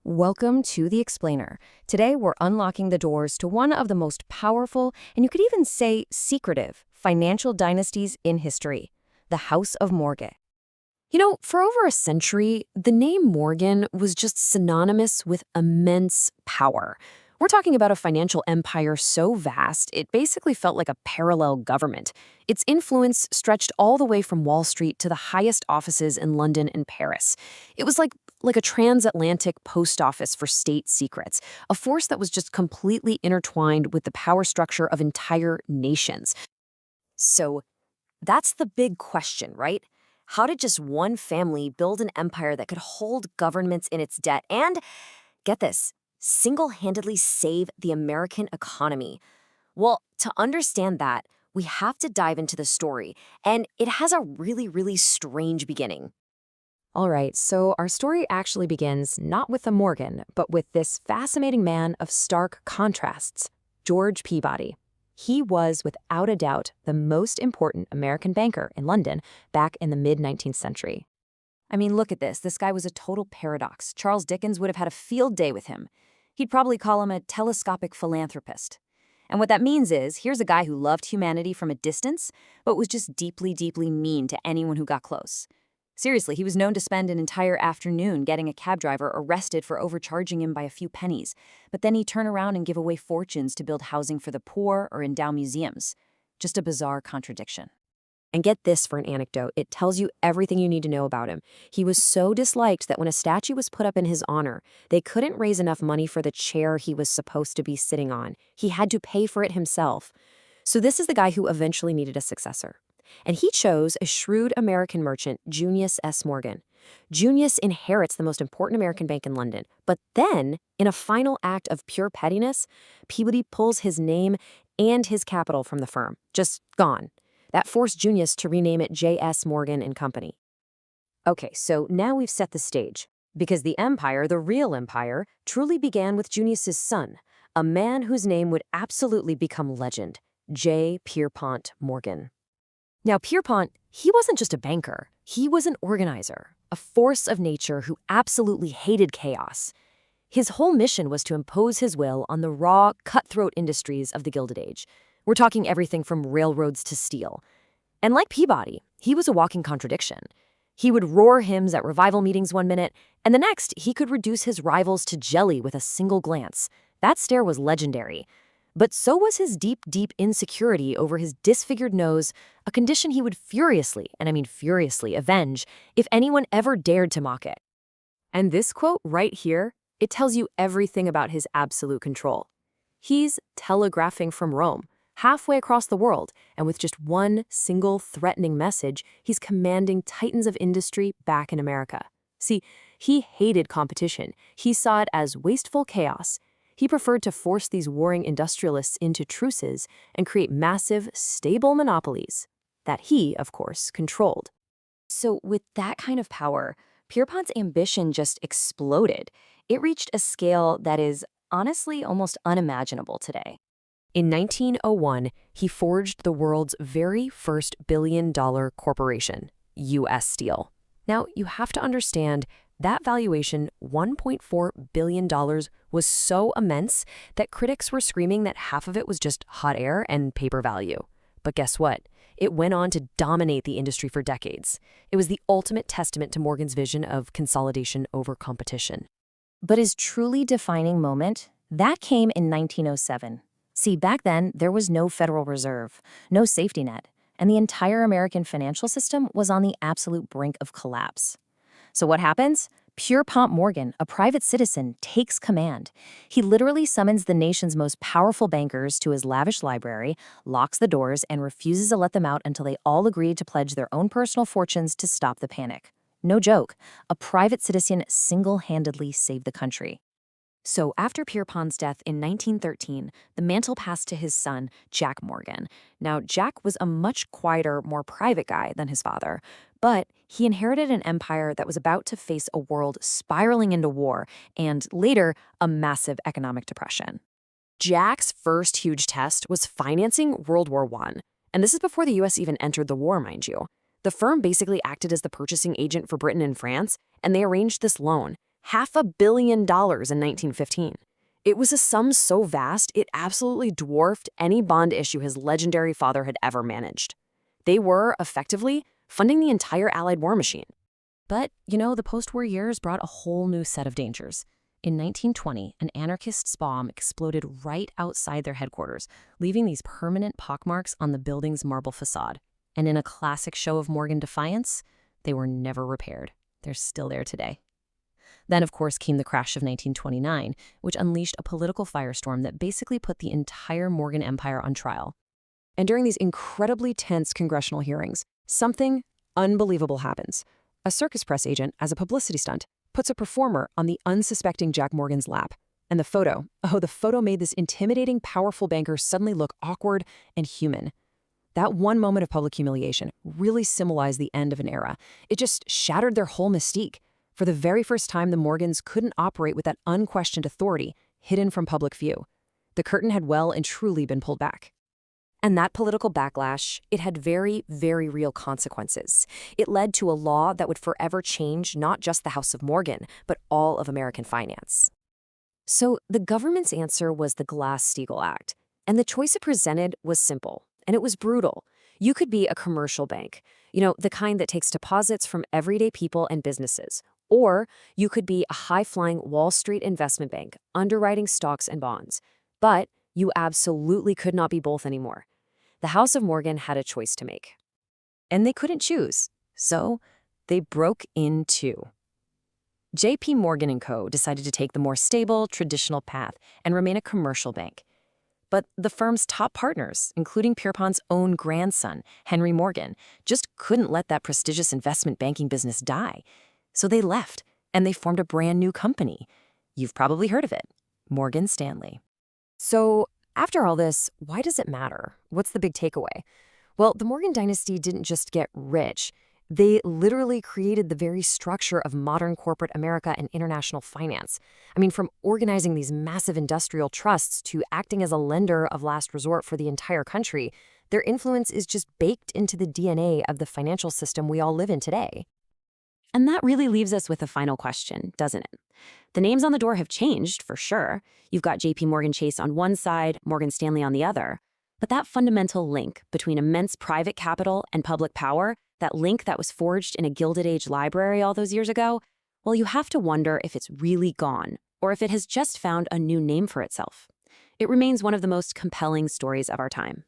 Welcome to The Explainer. Today, we're unlocking the doors to one of the most powerful, and you could even say secretive, financial dynasties in history, the House of Morgan. For over a century, the name Morgan was just synonymous with immense power. We're talking about a financial empire so vast, it basically felt like a parallel government. Its influence stretched all the way from Wall Street to the highest offices in London and Paris. It was like a transatlantic post office for state secrets, a force that was just completely intertwined with the power structure of entire nations. So that's the big question, right? How did just one family build an empire that could hold governments in its debt and, get this, single-handedly save the American economy? Well, to understand that, we have to dive into the story, and it has a really, really strange beginning. All right, so our story actually begins not with a Morgan, but with this fascinating man of stark contrasts, George Peabody. He was, without a doubt, the most important American banker in London back in the mid-19th century. I mean, look at this. This guy was a total paradox. Charles Dickens would have had a field day with him. He'd probably call him a telescopic philanthropist. And what that means is, here's a guy who loved humanity from a distance, but was just deeply, deeply mean to anyone who got close. Seriously, he was known to spend an entire afternoon getting a cab driver arrested for overcharging him by a few pennies, but then he'd turn around and give away fortunes to build housing for the poor or endow museums. Just a bizarre contradiction. And get this for an anecdote, it tells you everything you need to know about him. He was so disliked that when a statue was put up in his honor, they couldn't raise enough money for the chair he was supposed to be sitting on. He had to pay for it himself. So this is the guy who eventually needed a successor. And he chose a shrewd American merchant, Junius S. Morgan. Junius inherits the most important American bank in London. But then, in a final act of pure pettiness, Peabody pulls his name and his capital from the firm. Just gone. That forced Junius to rename it J.S. Morgan and Company. Okay, so now we've set the stage. Because the empire, the real empire, truly began with Junius's son, a man whose name would absolutely become legend, J. Pierpont Morgan. Now, Pierpont, he wasn't just a banker. He was an organizer, a force of nature who absolutely hated chaos. His whole mission was to impose his will on the raw, cutthroat industries of the Gilded Age. We're talking everything from railroads to steel. And like Peabody, he was a walking contradiction. He would roar hymns at revival meetings one minute, and the next, he could reduce his rivals to jelly with a single glance. That stare was legendary. But so was his deep, deep insecurity over his disfigured nose, a condition he would furiously, and I mean furiously, avenge if anyone ever dared to mock it. And this quote right here, it tells you everything about his absolute control. He's telegraphing from Rome, halfway across the world, and with just one single threatening message, he's commanding titans of industry back in America. See, he hated competition. He saw it as wasteful chaos. He preferred to force these warring industrialists into truces and create massive, stable monopolies that he, of course, controlled. So with that kind of power, Pierpont's ambition just exploded. It reached a scale that is honestly almost unimaginable today. In 1901, he forged the world's very first billion-dollar corporation, U.S. Steel. Now, you have to understand that valuation, $1.4 billion, was so immense that critics were screaming that half of it was just hot air and paper value. But guess what? It went on to dominate the industry for decades. It was the ultimate testament to Morgan's vision of consolidation over competition. But his truly defining moment, that came in 1907. See, back then, there was no Federal Reserve, no safety net, and the entire American financial system was on the absolute brink of collapse. So what happens? Pierpont Morgan, a private citizen, takes command. He literally summons the nation's most powerful bankers to his lavish library, locks the doors, and refuses to let them out until they all agreed to pledge their own personal fortunes to stop the panic. No joke, a private citizen single-handedly saved the country. So after Pierpont's death in 1913, the mantle passed to his son, Jack Morgan. Now, Jack was a much quieter, more private guy than his father, but he inherited an empire that was about to face a world spiraling into war and, later, a massive economic depression. Jack's first huge test was financing World War I, and this is before the U.S. even entered the war, mind you. The firm basically acted as the purchasing agent for Britain and France, and they arranged this loan. $500 million in 1915. It was a sum so vast, it absolutely dwarfed any bond issue his legendary father had ever managed. They were, effectively, funding the entire Allied war machine. But, the post-war years brought a whole new set of dangers. In 1920, an anarchist's bomb exploded right outside their headquarters, leaving these permanent pockmarks on the building's marble facade. And in a classic show of Morgan defiance, they were never repaired. They're still there today. Then, of course, came the crash of 1929, which unleashed a political firestorm that basically put the entire Morgan empire on trial. And during these incredibly tense congressional hearings, something unbelievable happens. A circus press agent, as a publicity stunt, puts a performer on the unsuspecting Jack Morgan's lap. And the photo made this intimidating, powerful banker suddenly look awkward and human. That one moment of public humiliation really symbolized the end of an era. It just shattered their whole mystique. For the very first time, the Morgans couldn't operate with that unquestioned authority hidden from public view. The curtain had well and truly been pulled back. And that political backlash, it had very, very real consequences. It led to a law that would forever change not just the House of Morgan, but all of American finance. So the government's answer was the Glass-Steagall Act. And the choice it presented was simple, and it was brutal. You could be a commercial bank, the kind that takes deposits from everyday people and businesses. Or you could be a high-flying Wall Street investment bank, underwriting stocks and bonds. But you absolutely could not be both anymore. The House of Morgan had a choice to make. And they couldn't choose, so they broke in two. J.P. Morgan & Co. decided to take the more stable, traditional path and remain a commercial bank. But the firm's top partners, including Pierpont's own grandson, Henry Morgan, just couldn't let that prestigious investment banking business die. So they left, and they formed a brand new company. You've probably heard of it, Morgan Stanley. So after all this, why does it matter? What's the big takeaway? Well, the Morgan dynasty didn't just get rich. They literally created the very structure of modern corporate America and international finance. From organizing these massive industrial trusts to acting as a lender of last resort for the entire country, their influence is just baked into the DNA of the financial system we all live in today. And that really leaves us with a final question, doesn't it? The names on the door have changed, for sure. You've got J.P. Morgan Chase on one side, Morgan Stanley on the other. But that fundamental link between immense private capital and public power, that link that was forged in a Gilded Age library all those years ago, well, you have to wonder if it's really gone, or if it has just found a new name for itself. It remains one of the most compelling stories of our time.